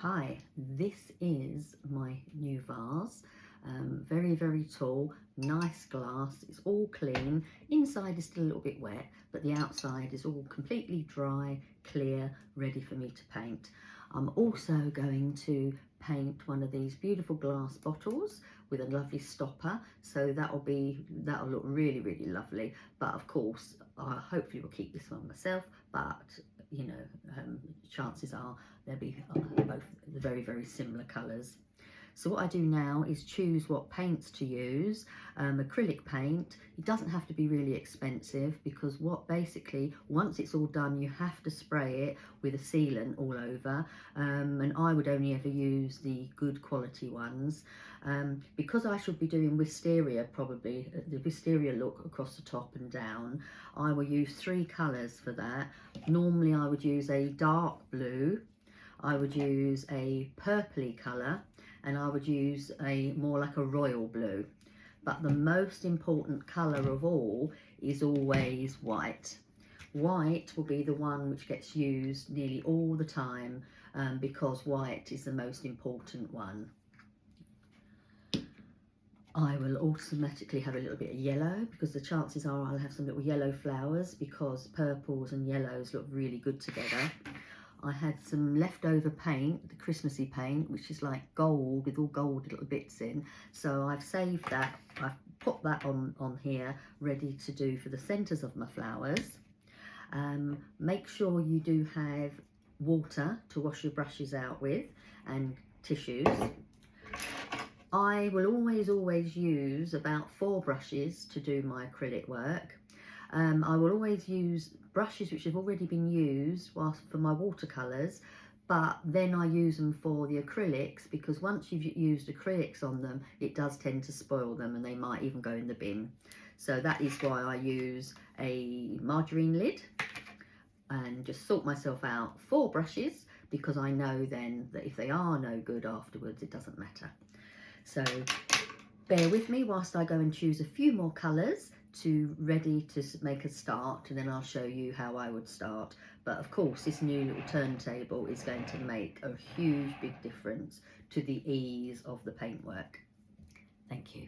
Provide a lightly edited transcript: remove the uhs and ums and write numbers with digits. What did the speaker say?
Hi, this is my new vase. Very tall, nice glass. It's all clean. Inside is still a little bit wet, but the outside is all completely dry, clear, ready for me to paint. I'm also going to paint one of these beautiful glass bottles with a lovely stopper, so that'll look really lovely. But of course, I hopefully will keep this one myself, but you know, chances are they'll be both very similar colours. So what I do now is choose what paints to use. Acrylic paint, it doesn't have to be really expensive, because basically once it's all done you have to spray it with a sealant all over, and I would only ever use the good quality ones. Because I should be doing wisteria, probably the wisteria look across the top and down, I will use 3 colours for that. Normally I would use a dark blue, I would use a purpley colour, and I would use a more like a royal blue. But the most important colour of all is always white. White will be the one which gets used nearly all the time, because white is the most important one. I will automatically have a little bit of yellow, because the chances are I'll have some little yellow flowers, because purples and yellows look really good together. I had some leftover paint, the Christmassy paint, which is like gold with all gold little bits in. So I've saved that. I've put that on here, ready to do for the centres of my flowers. Make sure you do have water to wash your brushes out with, and tissues. I will always use about 4 brushes to do my acrylic work. I will always use brushes which have already been used for my watercolours, but then I use them for the acrylics, because once you've used acrylics on them, it does tend to spoil them and they might even go in the bin. So that is why I use a margarine lid and just sort myself out 4 brushes, because I know then that if they are no good afterwards, it doesn't matter. So bear with me whilst I go and choose a few more colours ready to make a start, and then I'll show you how I would start. But of course this new little turntable is going to make a huge big difference to the ease of the paintwork. Thank you.